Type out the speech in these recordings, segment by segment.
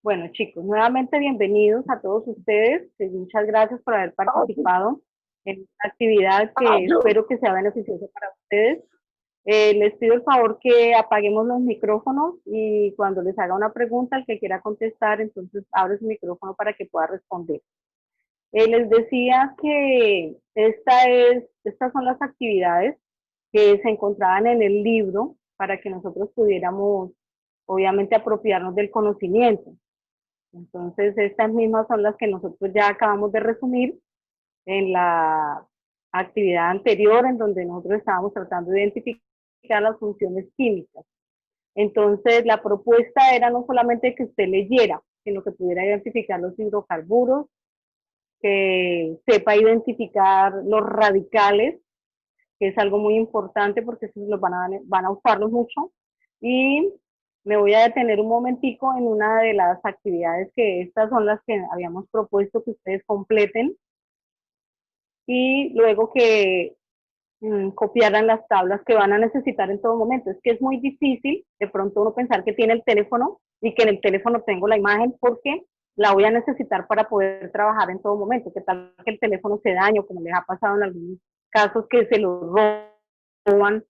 Bueno, chicos, nuevamente bienvenidos a todos ustedes. Muchas gracias por haber participado en esta actividad que espero que sea beneficiosa para ustedes. Les pido el favor que apaguemos los micrófonos y cuando les haga una pregunta, el que quiera contestar, entonces abre su micrófono para que pueda responder. Les decía que estas son las actividades que se encontraban en el libro para que nosotros pudiéramos, obviamente, apropiarnos del conocimiento. Entonces, estas mismas son las que nosotros ya acabamos de resumir en la actividad anterior, en donde nosotros estábamos tratando de identificar las funciones químicas. Entonces, la propuesta era no solamente que usted leyera, sino que pudiera identificar los hidrocarburos, que sepa identificar los radicales, que es algo muy importante porque esos los van a usarlos mucho, y me voy a detener un momentico en una de las actividades que estas son las que habíamos propuesto que ustedes completen y luego que copiaran las tablas que van a necesitar en todo momento. Es que es muy difícil de pronto uno pensar que tiene el teléfono y que en el teléfono tengo la imagen porque la voy a necesitar para poder trabajar en todo momento. Que tal que el teléfono se dañe, como les ha pasado en algunos casos que se lo roban,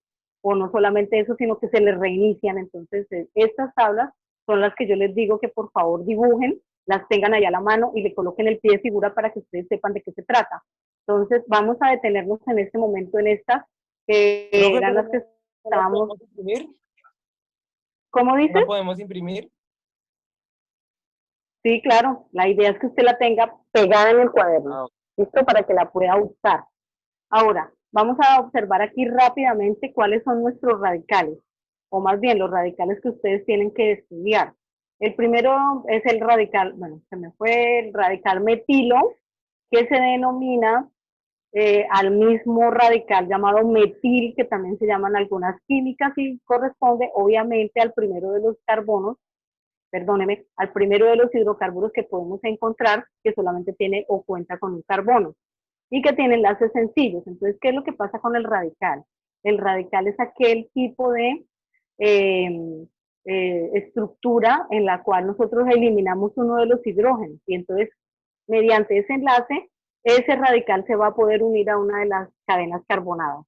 o no solamente eso, sino que se les reinician. Entonces, estas tablas son las que yo les digo que por favor dibujen, las tengan allá a la mano y le coloquen el pie de figura para que ustedes sepan de qué se trata. Entonces, vamos a detenernos en este momento en estas, que eran las que estábamos. ¿Podemos imprimir? ¿Cómo dices? ¿No podemos imprimir? Sí, claro. La idea es que usted la tenga pegada en el cuaderno. ¿Listo? Para que la pueda usar. Ahora, vamos a observar aquí rápidamente cuáles son nuestros radicales, o más bien los radicales que ustedes tienen que estudiar. El primero es el radical, bueno, se me fue el radical metilo, que se denomina al mismo radical llamado metil, que también se llaman algunas químicas y corresponde obviamente al primero de los carbonos, perdóneme, al primero de los hidrocarburos que podemos encontrar, que solamente tiene o cuenta con un carbono y que tiene enlaces sencillos. Entonces, ¿qué es lo que pasa con el radical? El radical es aquel tipo de estructura en la cual nosotros eliminamos uno de los hidrógenos y entonces, mediante ese enlace, ese radical se va a poder unir a una de las cadenas carbonadas.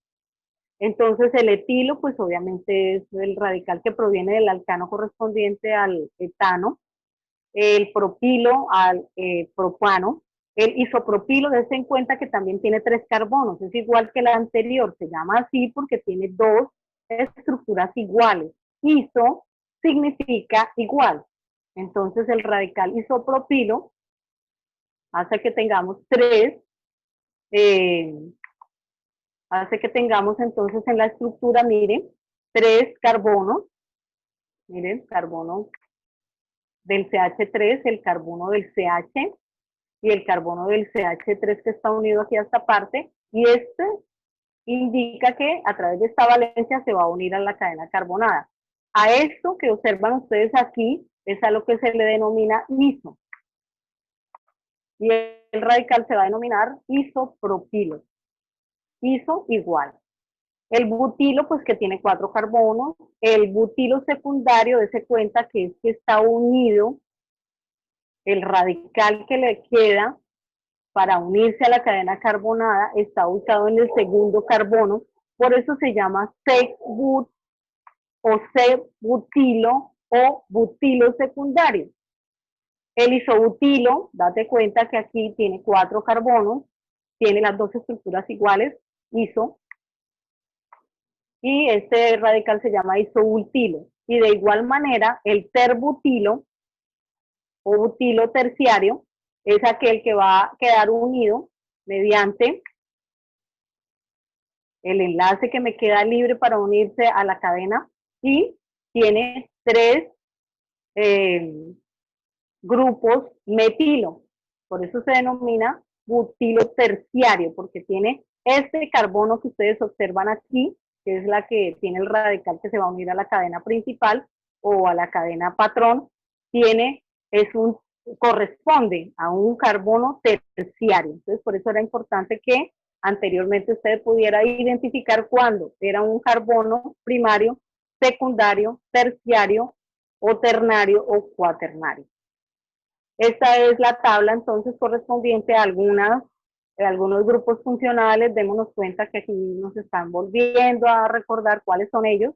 Entonces, el etilo, pues obviamente es el radical que proviene del alcano correspondiente al etano, el propilo al propano. El isopropilo, dense en cuenta que también tiene 3 carbonos, es igual que el anterior, se llama así porque tiene 2 estructuras iguales. Iso significa igual. Entonces el radical isopropilo hace que tengamos 3, hace que tengamos entonces en la estructura, miren, 3 carbonos, miren, carbono del CH3, el carbono del CH, y el carbono del CH3 que está unido aquí a esta parte, y este indica que a través de esta valencia se va a unir a la cadena carbonada. A esto que observan ustedes aquí es a lo que se le denomina iso. Y el radical se va a denominar isopropilo. Iso igual. El butilo, pues que tiene 4 carbonos. El butilo secundario, dése cuenta que es que está unido el radical que le queda para unirse a la cadena carbonada está ubicado en el segundo carbono, por eso se llama 6-but o 6-butilo o butilo secundario. El isobutilo, date cuenta que aquí tiene 4 carbonos, tiene las 2 estructuras iguales, iso, y este radical se llama isobutilo. Y de igual manera, el terbutilo o butilo terciario es aquel que va a quedar unido mediante el enlace que me queda libre para unirse a la cadena y tiene 3 grupos metilo. Por eso se denomina butilo terciario, porque tiene este carbono que ustedes observan aquí, que es la que tiene el radical que se va a unir a la cadena principal o a la cadena patrón, corresponde a un carbono terciario. Entonces, por eso era importante que anteriormente usted pudiera identificar cuándo era un carbono primario, secundario, terciario o ternario o cuaternario. Esta es la tabla entonces correspondiente a algunos grupos funcionales. Démonos cuenta que aquí nos están volviendo a recordar cuáles son ellos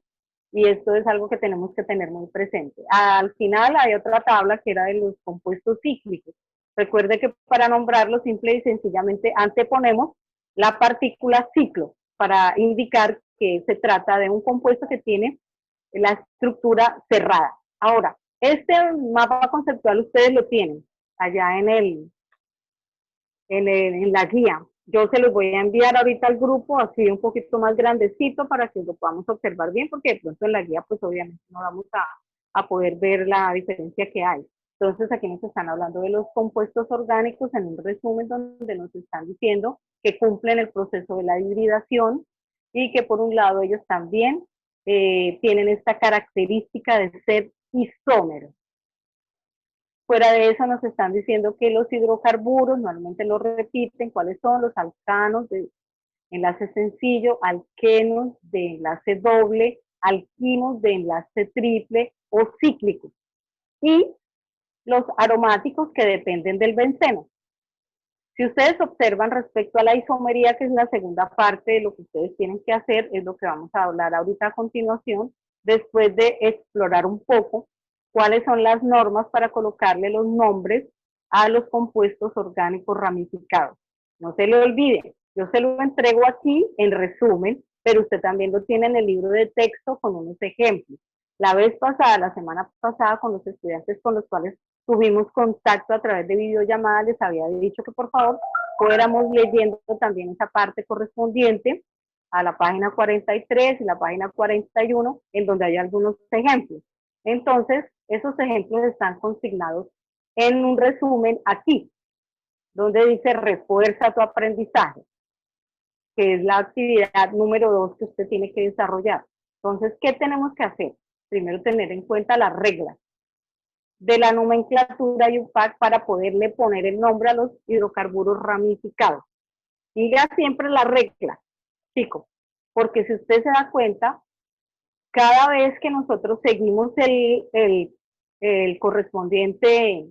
y esto es algo que tenemos que tener muy presente. Al final hay otra tabla que era de los compuestos cíclicos. Recuerde que para nombrarlo simple y sencillamente anteponemos la partícula ciclo para indicar que se trata de un compuesto que tiene la estructura cerrada. Ahora, este mapa conceptual ustedes lo tienen allá en la guía. Yo se los voy a enviar ahorita al grupo, así un poquito más grandecito para que lo podamos observar bien, porque de pronto en la guía pues obviamente no vamos a poder ver la diferencia que hay. Entonces aquí nos están hablando de los compuestos orgánicos en un resumen donde nos están diciendo que cumplen el proceso de la hibridación y que por un lado ellos también tienen esta característica de ser isómeros. Fuera de eso nos están diciendo que los hidrocarburos, normalmente lo repiten, cuáles son los alcanos de enlace sencillo, alquenos de enlace doble, alquinos de enlace triple o cíclico. Y los aromáticos que dependen del benceno. Si ustedes observan respecto a la isomería, que es la segunda parte de lo que ustedes tienen que hacer, es lo que vamos a hablar ahorita a continuación, después de explorar un poco cuáles son las normas para colocarle los nombres a los compuestos orgánicos ramificados. No se le olvide, yo se lo entrego aquí en resumen, pero usted también lo tiene en el libro de texto con unos ejemplos. La vez pasada, la semana pasada, con los estudiantes con los cuales tuvimos contacto a través de videollamadas, les había dicho que por favor fuéramos leyendo también esa parte correspondiente a la página 43 y la página 41, en donde hay algunos ejemplos. Entonces, esos ejemplos están consignados en un resumen aquí, donde dice refuerza tu aprendizaje, que es la actividad número 2 que usted tiene que desarrollar. Entonces, ¿qué tenemos que hacer? Primero, tener en cuenta las reglas de la nomenclatura IUPAC para poderle poner el nombre a los hidrocarburos ramificados. Diga siempre la regla, chicos, porque si usted se da cuenta, cada vez que nosotros seguimos el correspondiente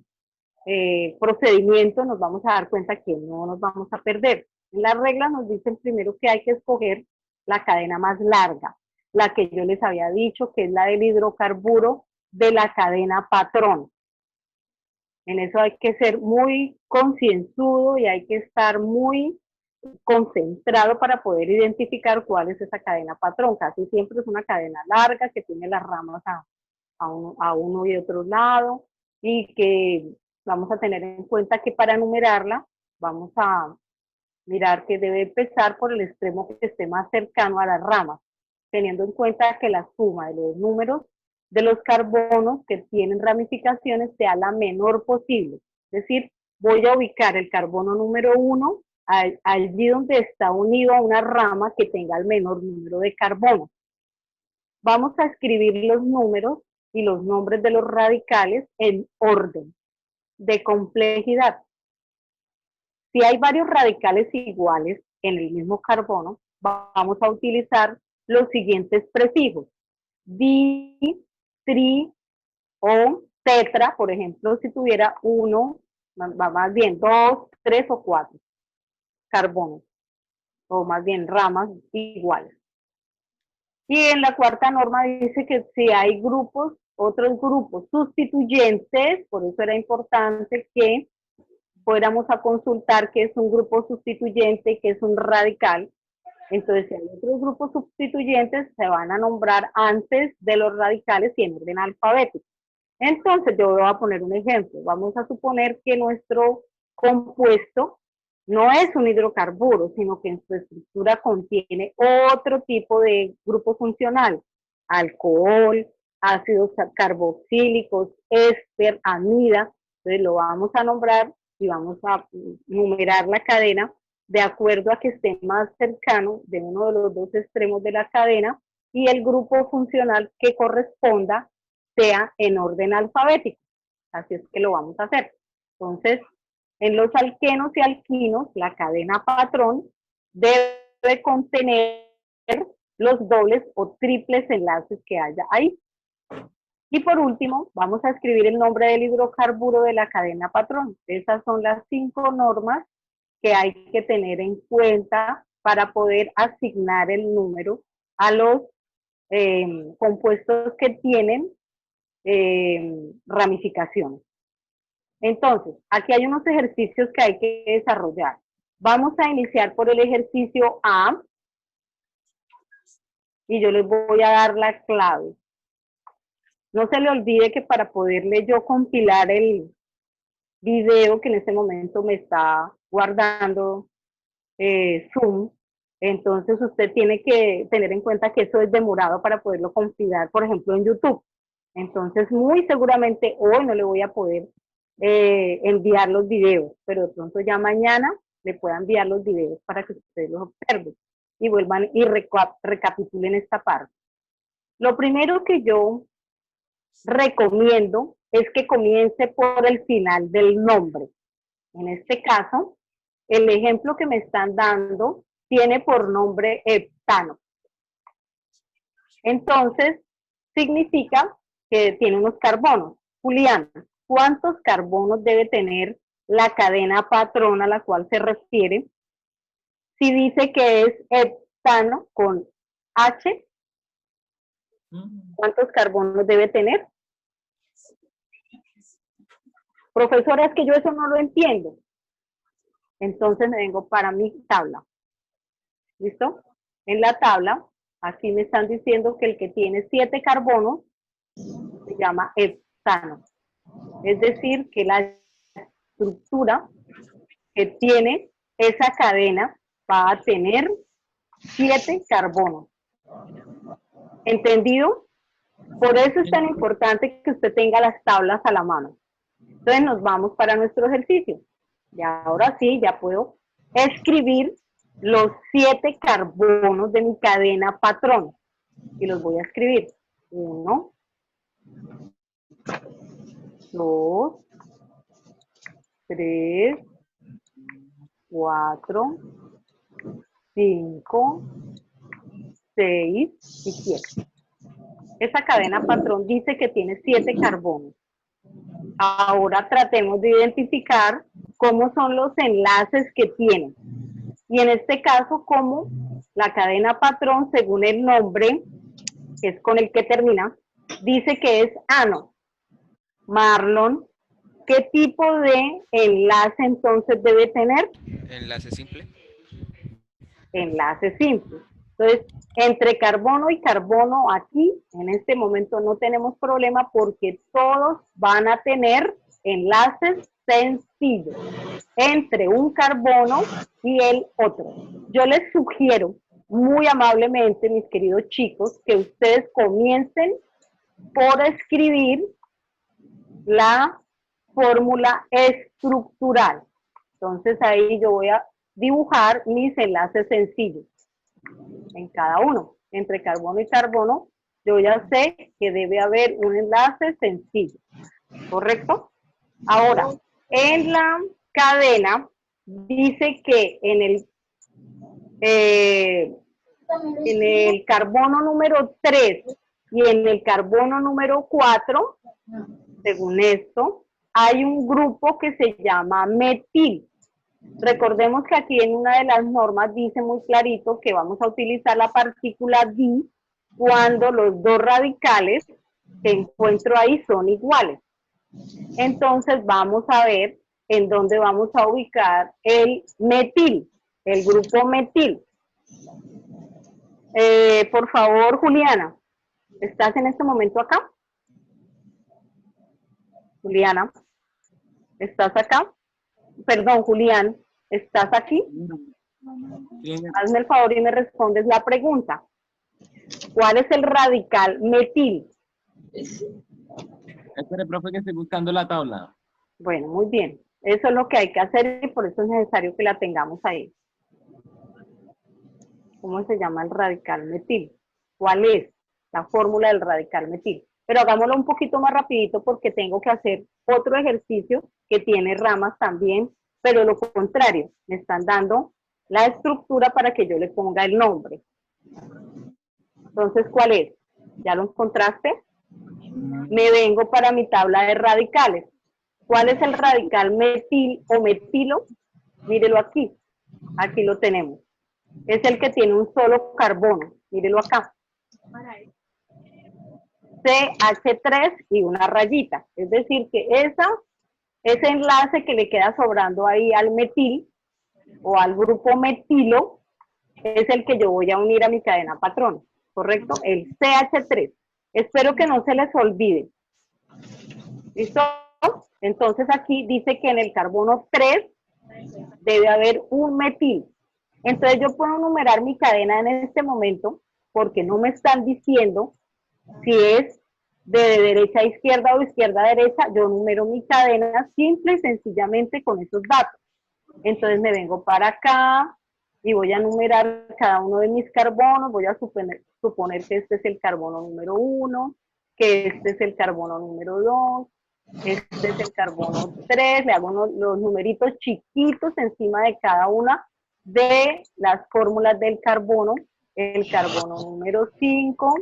procedimiento, nos vamos a dar cuenta que no nos vamos a perder. Las reglas nos dicen primero que hay que escoger la cadena más larga, la que yo les había dicho, que es la del hidrocarburo de la cadena patrón. En eso hay que ser muy concienzudo y hay que estar muy concentrado para poder identificar cuál es esa cadena patrón. Casi siempre es una cadena larga que tiene las ramas a uno y otro lado y que vamos a tener en cuenta que para numerarla vamos a mirar que debe empezar por el extremo que esté más cercano a las ramas, teniendo en cuenta que la suma de los números de los carbonos que tienen ramificaciones sea la menor posible. Es decir, voy a ubicar el carbono número 1 allí donde está unido a una rama que tenga el menor número de carbonos. Vamos a escribir los números y los nombres de los radicales en orden de complejidad. Si hay varios radicales iguales en el mismo carbono, vamos a utilizar los siguientes prefijos: di, tri o tetra, por ejemplo, si tuviera uno, más bien 2, 3 o 4 carbonos, o más bien ramas iguales. Y en la cuarta norma dice que si hay grupos, otros grupos sustituyentes, por eso era importante que fuéramos a consultar qué es un grupo sustituyente, qué es un radical. Entonces, si hay otros grupos sustituyentes, se van a nombrar antes de los radicales y en orden alfabético. Entonces, yo voy a poner un ejemplo. Vamos a suponer que nuestro compuesto no es un hidrocarburo, sino que en su estructura contiene otro tipo de grupo funcional: alcohol, ácidos carboxílicos, éster, amida. Entonces lo vamos a nombrar y vamos a numerar la cadena de acuerdo a que esté más cercano de uno de los dos extremos de la cadena y el grupo funcional que corresponda sea en orden alfabético. Así es que lo vamos a hacer. Entonces, en los alquenos y alquinos, la cadena patrón debe contener los dobles o triples enlaces que haya ahí. Y por último, vamos a escribir el nombre del hidrocarburo de la cadena patrón. Esas son las 5 normas que hay que tener en cuenta para poder asignar el número a los compuestos que tienen ramificaciones. Entonces, aquí hay unos ejercicios que hay que desarrollar. Vamos a iniciar por el ejercicio A y yo les voy a dar la clave. No se le olvide que para poderle yo compilar el video que en este momento me está guardando Zoom, entonces usted tiene que tener en cuenta que eso es demorado para poderlo compilar, por ejemplo, en YouTube. Entonces, muy seguramente hoy no le voy a poder enviar los videos, pero de pronto ya mañana le pueda enviar los videos para que ustedes los observen y vuelvan y recapitulen esta parte. Lo primero que yo recomiendo es que comience por el final del nombre. En este caso, el ejemplo que me están dando tiene por nombre heptano. Entonces, significa que tiene unos carbonos. Julián, ¿cuántos carbonos debe tener la cadena patrón a la cual se refiere? Si dice que es heptano con H, ¿cuántos carbonos debe tener? Profesora, es que yo eso no lo entiendo. Entonces me vengo para mi tabla. ¿Listo? En la tabla, aquí me están diciendo que el que tiene 7 carbonos se llama heptano. Es decir, que la estructura que tiene esa cadena va a tener 7 carbonos. ¿Entendido? Por eso es tan importante que usted tenga las tablas a la mano. Entonces nos vamos para nuestro ejercicio. Y ahora sí, ya puedo escribir los 7 carbonos de mi cadena patrón. Y los voy a escribir. 1, 2, 3, 4, 5, 6 y 7. Esa cadena patrón dice que tiene 7 carbonos. Ahora tratemos de identificar cómo son los enlaces que tienen. Y en este caso, como la cadena patrón, según el nombre, que es con el que termina, dice que es ano. Marlon, ¿qué tipo de enlace entonces debe tener? Enlace simple. Enlace simple. Entonces, entre carbono y carbono aquí, en este momento no tenemos problema porque todos van a tener enlaces sencillos entre un carbono y el otro. Yo les sugiero muy amablemente, mis queridos chicos, que ustedes comiencen por escribir la fórmula estructural. Entonces ahí yo voy a dibujar mis enlaces sencillos en cada uno. Entre carbono y carbono, yo ya sé que debe haber un enlace sencillo, ¿correcto? Ahora, en la cadena dice que en el carbono número 3 y en el carbono número 4, según esto, hay un grupo que se llama metil. Recordemos que aquí en una de las normas dice muy clarito que vamos a utilizar la partícula di cuando los dos radicales que encuentro ahí son iguales. Entonces vamos a ver en dónde vamos a ubicar el metil, el grupo metil. Por favor, Juliana, ¿estás en este momento acá? Juliana, ¿estás acá? Perdón, Julián, ¿estás aquí? Hazme el favor y me respondes la pregunta. ¿Cuál es el radical metil? Espere, profe, que estoy buscando la tabla. Bueno, muy bien. Eso es lo que hay que hacer y por eso es necesario que la tengamos ahí. ¿Cómo se llama el radical metil? ¿Cuál es la fórmula del radical metil? Pero hagámoslo un poquito más rapidito porque tengo que hacer otro ejercicio que tiene ramas también, pero lo contrario, me están dando la estructura para que yo le ponga el nombre. Entonces, ¿cuál es? ¿Ya lo encontraste? Me vengo para mi tabla de radicales. ¿Cuál es el radical metil o metilo? Mírelo aquí. Aquí lo tenemos. Es el que tiene un solo carbono. Mírelo acá. CH3 y una rayita. Es decir, que ese enlace que le queda sobrando ahí al metil o al grupo metilo es el que yo voy a unir a mi cadena patrona. ¿Correcto? El CH3. Espero que no se les olvide. ¿Listo? Entonces aquí dice que en el carbono 3 debe haber un metil. Entonces yo puedo numerar mi cadena en este momento porque no me están diciendo si es de derecha a izquierda o izquierda a derecha. Yo numero mi cadena simple y sencillamente con esos datos. Entonces me vengo para acá y voy a numerar cada uno de mis carbonos. Voy a suponer que este es el carbono número 1, que este es el carbono número 2, este es el carbono 3, le hago los numeritos chiquitos encima de cada una de las fórmulas del carbono. El carbono número 5,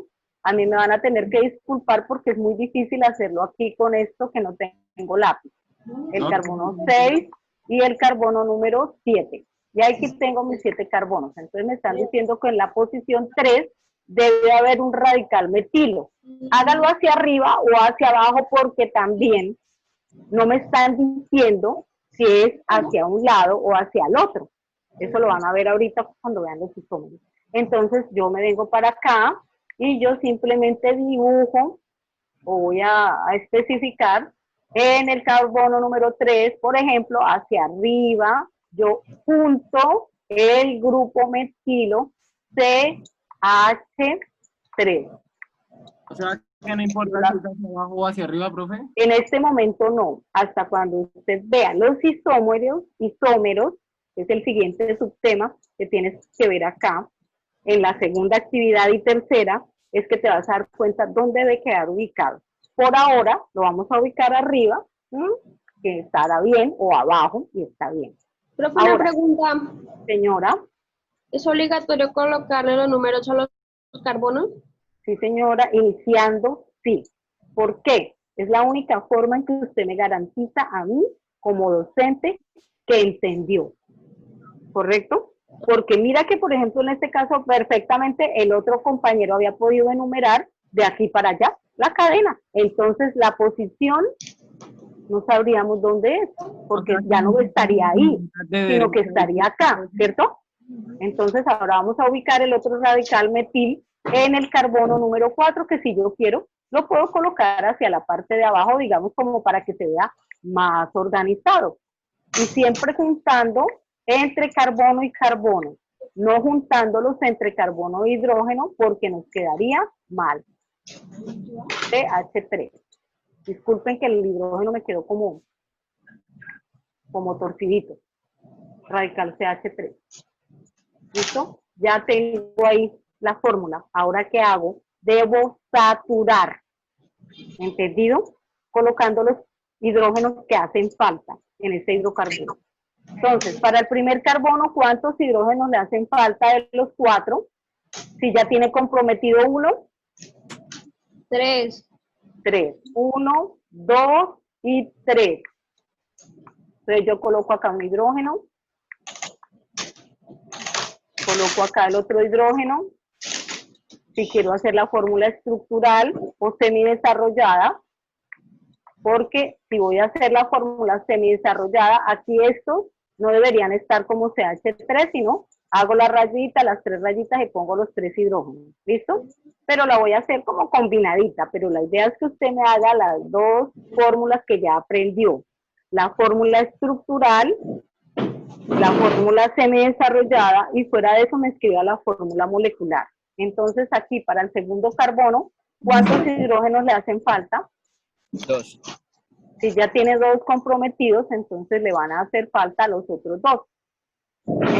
a mí me van a tener que disculpar porque es muy difícil hacerlo aquí con esto que no tengo lápiz. El carbono 6 y el carbono número 7. Y aquí tengo mis 7 carbonos. Entonces me están diciendo que en la posición 3 debe haber un radical metilo. Hágalo hacia arriba o hacia abajo porque también no me están diciendo si es hacia un lado o hacia el otro. Eso lo van a ver ahorita cuando vean los isómeros. Entonces yo me vengo para acá y yo simplemente dibujo o voy a especificar en el carbono número 3, por ejemplo, hacia arriba, yo junto el grupo metilo CH3. O sea, que no importa si es hacia abajo o hacia arriba, profe. En este momento no, hasta cuando usted vea los isómeros, que es el siguiente subtema que tienes que ver acá, en la segunda actividad y tercera, es que te vas a dar cuenta dónde debe quedar ubicado. Por ahora lo vamos a ubicar arriba, que estará bien, o abajo, y está bien. Profe, una pregunta. Señora. ¿Es obligatorio colocarle los números a los carbonos? Sí, señora, iniciando, sí. ¿Por qué? Es la única forma en que usted me garantiza a mí, como docente, que entendió. ¿Correcto? Porque mira que, por ejemplo, en este caso, perfectamente el otro compañero había podido enumerar de aquí para allá la cadena. Entonces, la posición no sabríamos dónde es, porque ya no estaría ahí, sino que estaría acá, ¿cierto? Entonces, ahora vamos a ubicar el otro radical metil en el carbono número 4, que si yo quiero, lo puedo colocar hacia la parte de abajo, digamos, como para que se vea más organizado. Y siempre juntando entre carbono y carbono, no juntándolos entre carbono e hidrógeno porque nos quedaría mal. CH3. Disculpen que el hidrógeno me quedó como torcidito. Radical CH3. ¿Listo? Ya tengo ahí la fórmula. Ahora, ¿qué hago? Debo saturar. ¿Entendido? Colocando los hidrógenos que hacen falta en este hidrocarburo. Entonces, para el primer carbono, ¿cuántos hidrógenos le hacen falta de los 4? Si ya tiene comprometido 1. 3. 3. 1, 2 y 3. Entonces yo coloco acá un hidrógeno. Coloco acá el otro hidrógeno. Si quiero hacer la fórmula estructural o semidesarrollada, porque si voy a hacer la fórmula semidesarrollada, aquí estos no deberían estar como CH3, sino hago la rayita, las 3 rayitas y pongo los 3 hidrógenos, ¿listo? Pero la voy a hacer como combinadita, pero la idea es que usted me haga las 2 fórmulas que ya aprendió. La fórmula estructural, la fórmula semidesarrollada, y fuera de eso me escriba la fórmula molecular. Entonces aquí para el segundo carbono, ¿cuántos hidrógenos le hacen falta? 2. Si ya tiene 2 comprometidos, entonces le van a hacer falta los otros 2.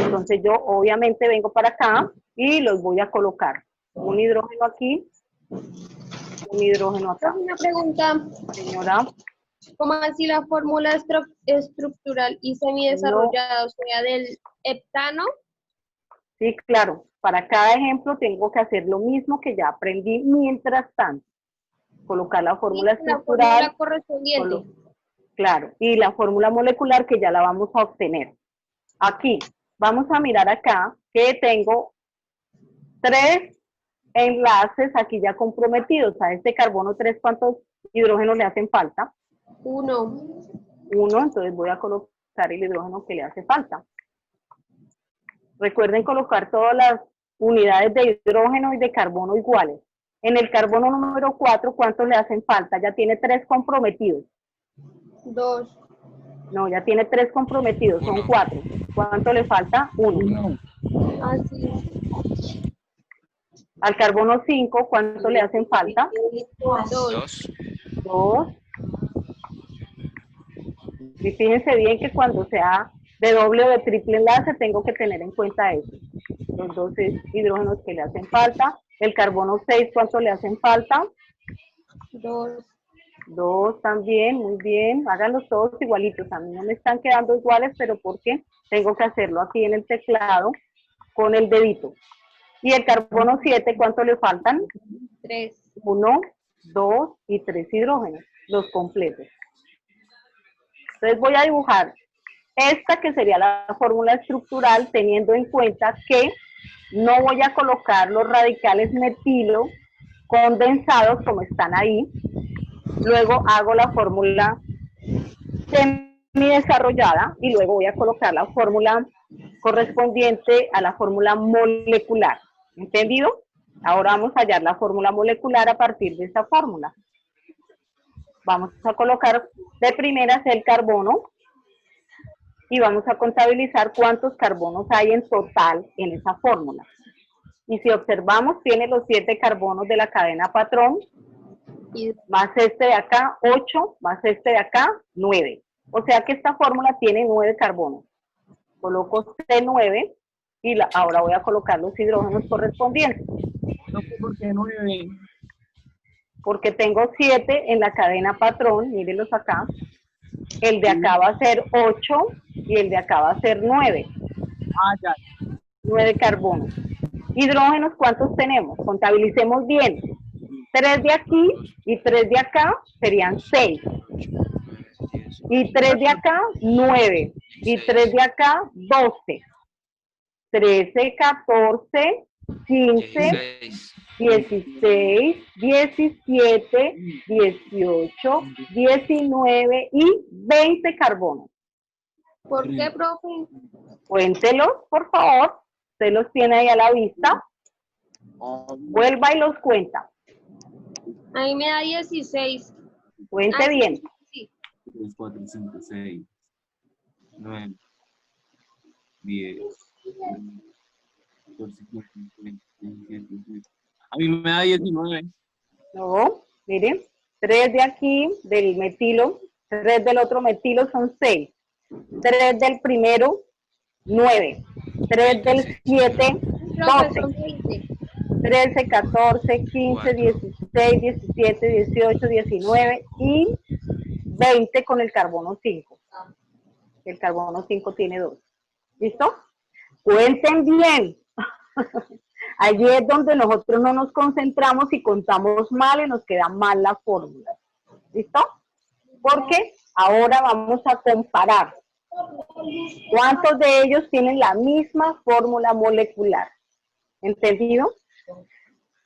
Entonces yo obviamente vengo para acá y los voy a colocar. Un hidrógeno aquí, un hidrógeno acá. Una pregunta. Señora. ¿Cómo así la fórmula estructural y semidesarrollada, o sea, del heptano? Sí, claro. Para cada ejemplo tengo que hacer lo mismo que ya aprendí mientras tanto. colocar la fórmula La estructural, fórmula correspondiente. claro, y la fórmula molecular que ya la vamos a obtener. Aquí, vamos a mirar acá que tengo 3 enlaces aquí ya comprometidos. A este carbono 3, ¿cuántos hidrógenos le hacen falta? 1. 1, entonces voy a colocar el hidrógeno que le hace falta. Recuerden colocar todas las unidades de hidrógeno y de carbono iguales. En el carbono número 4, ¿cuántos le hacen falta? Ya tiene 3 comprometidos. 2. No, ya tiene 3 comprometidos, son 4. ¿Cuánto le falta? 1. Así. Al carbono 5, ¿cuánto le hacen falta? 2. 2. Y fíjense bien que cuando sea de doble o de triple enlace tengo que tener en cuenta eso. Los 2 hidrógenos que le hacen falta. El carbono 6, ¿cuánto le hacen falta? 2. 2 también, muy bien. Háganlos todos igualitos. A mí no me están quedando iguales, pero porque tengo que hacerlo aquí en el teclado con el dedito. Y el carbono 7, ¿cuánto le faltan? 3. 1, 2 y 3 hidrógenos, los completos. Entonces voy a dibujar esta que sería la fórmula estructural, teniendo en cuenta que no voy a colocar los radicales metilo condensados como están ahí. Luego hago la fórmula semidesarrollada y luego voy a colocar la fórmula correspondiente a la fórmula molecular. ¿Entendido? Ahora vamos a hallar la fórmula molecular a partir de esta fórmula. Vamos a colocar de primeras el carbono y vamos a contabilizar cuántos carbonos hay en total en esa fórmula. Y si observamos, tiene los 7 carbonos de la cadena patrón, más este de acá, 8, más este de acá, 9. O sea que esta fórmula tiene 9 carbonos. Coloco C9 y ahora voy a colocar los hidrógenos correspondientes. ¿Por qué 9? Porque tengo 7 en la cadena patrón, mírenlos acá. El de acá va a ser 8 y el de acá va a ser 9. Ah, ya. 9 carbonos. Hidrógenos, ¿cuántos tenemos? Contabilicemos bien. 3 de aquí y 3 de acá serían 6. Y 3 de acá, 9. Y 3 de acá, 12. 13, 14, 15, 16, 17, 18, 19 y 20 carbonos. ¿Por qué, profe? Cuéntelos, por favor. Usted los tiene ahí a la vista. Vuelva y los cuenta. Ahí me da 16. Cuente bien. Sí. 3, 4, 5, 6, 9, 10, 14, 15, 16, 17, 18. A mí me da 19. No, miren. 3 de aquí, del metilo. 3 del otro metilo son 6. 3 del primero, 9. 3 del 7, Profe, 12. son 20. 13, 14, 15, 16, 17, 18, 19 y 20 con el carbono 5. El carbono 5 tiene 2. ¿Listo? Cuenten bien. Allí es donde nosotros no nos concentramos y contamos mal y nos queda mal la fórmula. ¿Listo? Porque ahora vamos a comparar. ¿Cuántos de ellos tienen la misma fórmula molecular? ¿Entendido?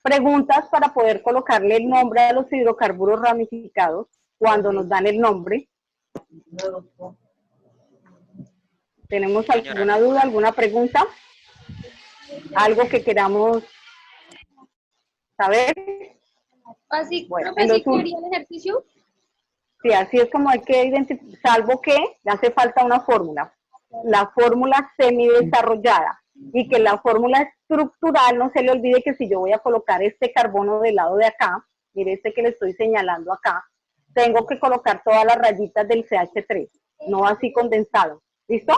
Preguntas para poder colocarle el nombre a los hidrocarburos ramificados cuando nos dan el nombre. ¿Tenemos alguna duda, alguna pregunta? ¿Algo que queramos saber? Así, Bueno, profe, ¿sí quería el ejercicio? Sí, así es como hay que identificar, salvo que le hace falta una fórmula. La fórmula semidesarrollada. Y que la fórmula estructural, no se le olvide que si yo voy a colocar este carbono del lado de acá, mire este que le estoy señalando acá, tengo que colocar todas las rayitas del CH3, no así condensado. ¿Listo?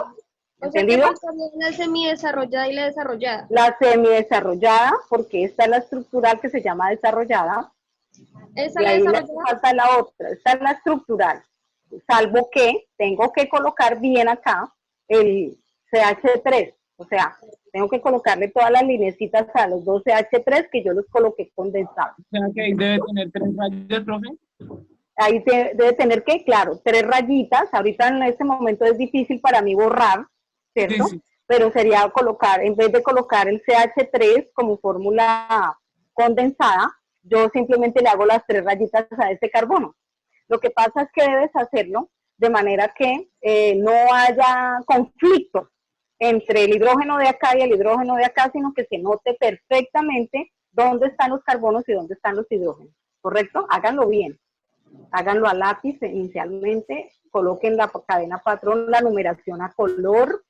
¿Entendido? O sea, que faltaría la semidesarrollada y la desarrollada. La semidesarrollada, porque esta es la estructural que se llama desarrollada, ¿Esa y la ahí le desarrollada? falta la otra, esta es la estructural, salvo que tengo que colocar bien acá el CH3, o sea, Tengo que colocarle todas las linecitas a los 12H3 que yo los coloqué condensados. O sea que ahí debe tener 3 rayas, profe. Ahí debe tener que, claro, 3 rayitas. Ahorita en este momento es difícil para mí borrar, ¿cierto? Sí, sí. Pero sería colocar, en vez de colocar el CH3 como fórmula condensada, yo simplemente le hago las 3 rayitas a este carbono. Lo que pasa es que debes hacerlo de manera que no haya conflicto entre el hidrógeno de acá y el hidrógeno de acá, sino que se note perfectamente dónde están los carbonos y dónde están los hidrógenos, ¿correcto? Háganlo bien, háganlo a lápiz inicialmente, coloquen la cadena patrón, la numeración a color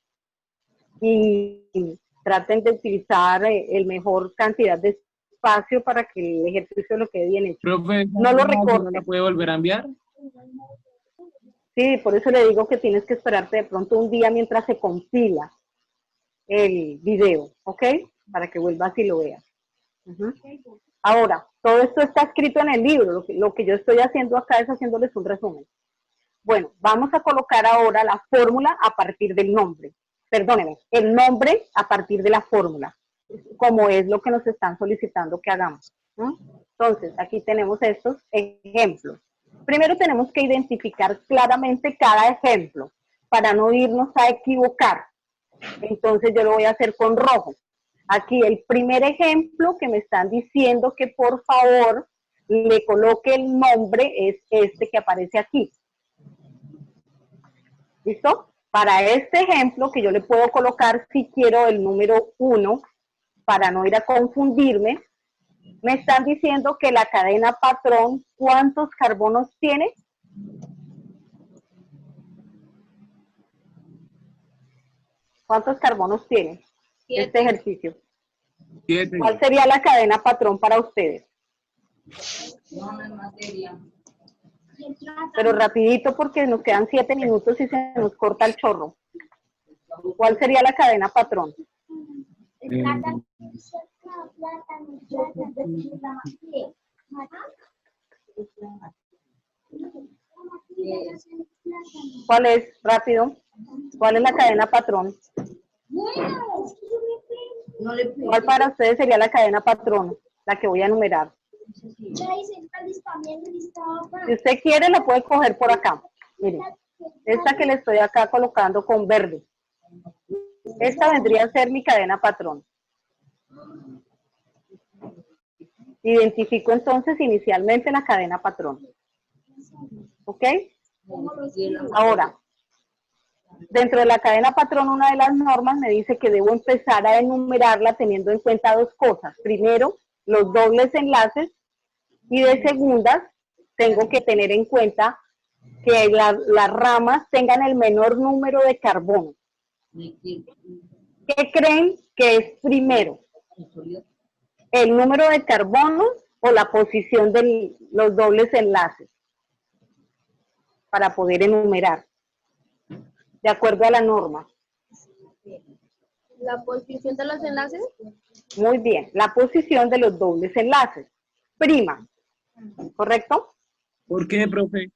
y traten de utilizar el mejor cantidad de espacio para que el ejercicio lo quede bien hecho. Profe, No lo recorten. ¿no la puede volver a enviar? Sí, por eso le digo que tienes que esperarte de pronto un día mientras se compila el video, ¿ok? Para que vuelvas y lo veas. Ahora, todo esto está escrito en el libro, lo que yo estoy haciendo acá es haciéndoles un resumen. Bueno, vamos a colocar ahora la fórmula a partir del nombre. Perdónenme, el nombre a partir de la fórmula, como es lo que nos están solicitando que hagamos, ¿no? Entonces, aquí tenemos estos ejemplos. Primero tenemos que identificar claramente cada ejemplo para no irnos a equivocar. Entonces yo lo voy a hacer con rojo. Aquí el primer ejemplo que me están diciendo que por favor le coloque el nombre es este que aparece aquí. ¿Listo? Para este ejemplo que yo le puedo colocar si quiero el número 1 para no ir a confundirme, me están diciendo que la cadena patrón, ¿cuántos carbonos tiene? ¿Cuántos carbonos tiene 7. este ejercicio? 7. ¿Cuál sería la cadena patrón para ustedes? Pero rapidito porque nos quedan 7 minutos y se nos corta el chorro. ¿Cuál sería la cadena patrón? ¿Cuál es? Rápido. ¿Cuál es la cadena patrón? ¿Cuál para ustedes sería la cadena patrón? La que voy a enumerar. Si usted quiere, la puede coger por acá. Miren, esta que le estoy acá colocando con verde. Esta vendría a ser mi cadena patrón. Identifico entonces inicialmente la cadena patrón. ¿Ok? Ahora, dentro de la cadena patrón, una de las normas me dice que debo empezar a enumerarla teniendo en cuenta dos cosas. Primero, los dobles enlaces y de segundas, tengo que tener en cuenta que las ramas tengan el menor número de carbono. ¿Qué creen que es primero? ¿El número de carbonos o la posición de los dobles enlaces? Para poder enumerar, de acuerdo a la norma. ¿La posición de los enlaces? Muy bien, la posición de los dobles enlaces. Prima, ¿correcto? ¿Por qué, profe?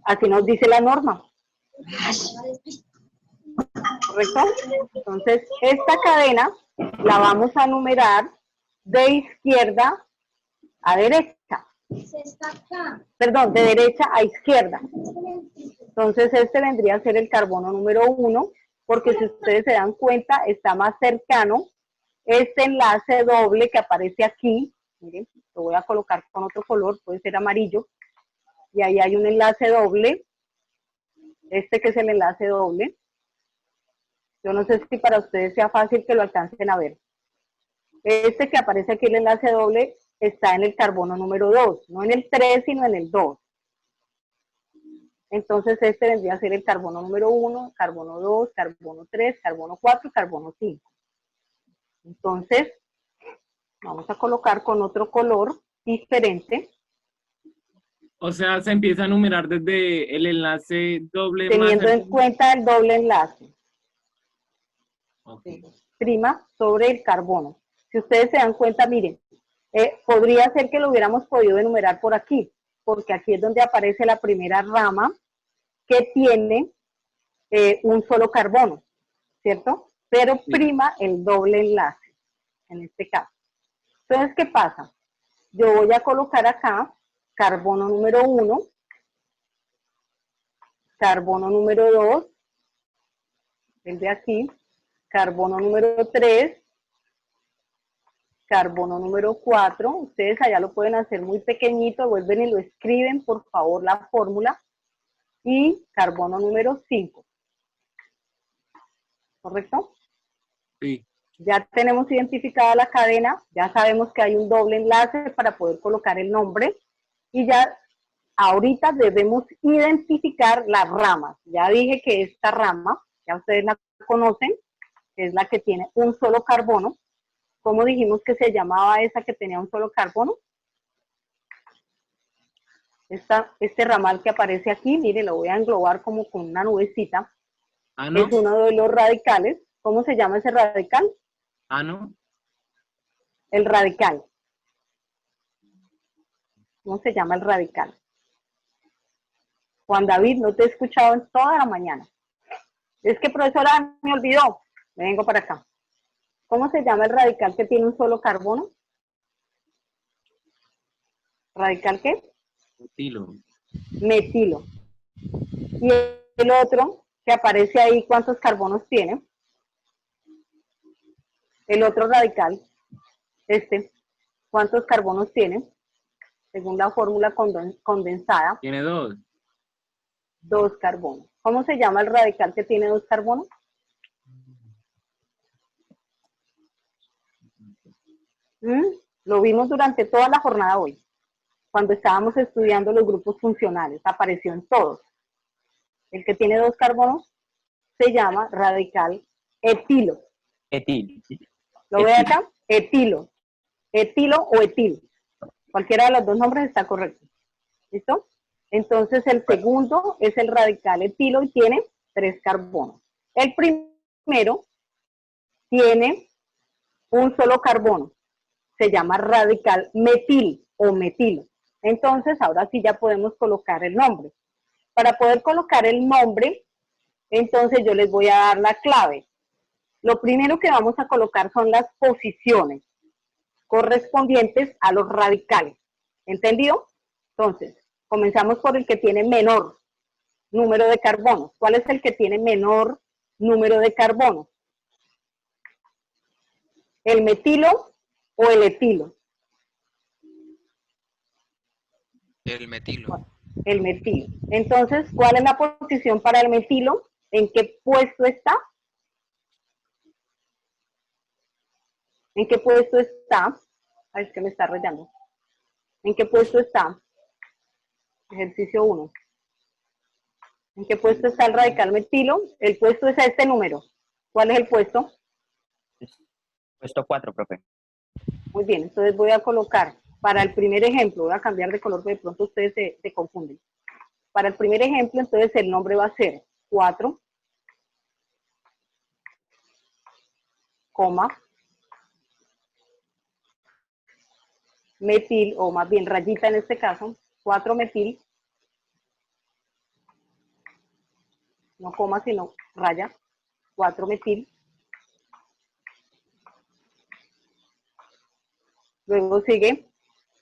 Así nos dice la norma. ¿Correcto? Entonces, esta cadena la vamos a numerar de izquierda a derecha. Perdón, de derecha a izquierda. Entonces, este vendría a ser el carbono número 1, porque si ustedes se dan cuenta, está más cercano este enlace doble que aparece aquí. Miren, lo voy a colocar con otro color, puede ser amarillo. Y ahí hay un enlace doble. Este que es el enlace doble. Yo no sé si para ustedes sea fácil que lo alcancen a ver. Este que aparece aquí, el enlace doble, está en el carbono número 2, no en el 3, sino en el 2. Entonces este vendría a ser el carbono número 1, carbono 2, carbono 3, carbono 4 y carbono 5. Entonces, vamos a colocar con otro color diferente. O sea, se empieza a numerar desde el enlace doble Teniendo en cuenta el doble enlace. Okay. Prima sobre el carbono. Si ustedes se dan cuenta, miren, podría ser que lo hubiéramos podido enumerar por aquí, porque aquí es donde aparece la primera rama que tiene un solo carbono, ¿cierto? pero prima el doble enlace, en este caso. Entonces, ¿qué pasa? Yo voy a colocar acá carbono número 1, carbono número 2, el de aquí, carbono número 3, carbono número 4, ustedes allá lo pueden hacer muy pequeñito, vuelven y lo escriben, por favor, la fórmula, y carbono número 5. ¿Correcto? Sí. Ya tenemos identificada la cadena, ya sabemos que hay un doble enlace para poder colocar el nombre, y ya ahorita debemos identificar las ramas. Ya dije que esta rama, ya ustedes la conocen, es la que tiene un solo carbono. ¿Cómo dijimos que se llamaba esa que tenía un solo carbono? Este ramal que aparece aquí, mire, lo voy a englobar como con una nubecita. ¿Ano? Es uno de los radicales. ¿Cómo se llama ese radical? ¿Ano? El radical. ¿Cómo se llama el radical? Juan David, no te he escuchado en toda la mañana. Es que, profesora, me olvidó. Vengo para acá. ¿Cómo se llama el radical que tiene un solo carbono? ¿Radical qué? Metilo. Metilo. Y el otro que aparece ahí, ¿cuántos carbonos tiene? El otro radical, ¿cuántos carbonos tiene? Según la fórmula condensada. Tiene 2. 2 carbonos. ¿Cómo se llama el radical que tiene 2 carbonos? Lo vimos durante toda la jornada hoy, cuando estábamos estudiando los grupos funcionales, apareció en todos. El que tiene 2 carbonos se llama radical etilo. Etil. ¿Lo ve acá? Etilo. Etilo o etil. Cualquiera de los dos nombres está correcto. ¿Listo? Entonces el segundo es el radical etilo y tiene 3 carbonos. El primero tiene un solo carbono. Se llama radical metil o metilo. Entonces, ahora sí ya podemos colocar el nombre. Para poder colocar el nombre, entonces yo les voy a dar la clave. Lo primero que vamos a colocar son las posiciones correspondientes a los radicales. ¿Entendido? Entonces, comenzamos por el que tiene menor número de carbonos. ¿Cuál es el que tiene menor número de carbonos? ¿El metilo o el etilo? El metilo. El metilo. Entonces, ¿cuál es la posición para el metilo? ¿En qué puesto está? ¿En qué puesto está? Ay, es que me está rayando. ¿En qué puesto está? Ejercicio 1. ¿En qué puesto está el radical metilo? El puesto es a este número. ¿Cuál es el puesto? Puesto 4, profe. Muy bien, entonces voy a colocar, para el primer ejemplo, voy a cambiar de color porque de pronto ustedes se confunden. Para el primer ejemplo, entonces el nombre va a ser 4, coma, metil, o más bien rayita en este caso, 4 metil, no coma sino raya, 4 metil. Luego sigue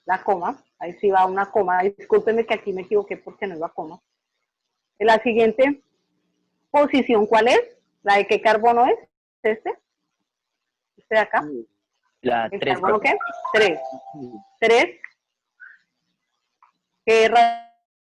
la coma, ahí sí va una coma, discúlpenme que aquí me equivoqué porque no iba coma. En la siguiente posición, ¿cuál es? ¿La de qué carbono es? ¿Este? ¿Este de acá? La ¿El 3, carbono profe. qué? 3. 3. ¿Qué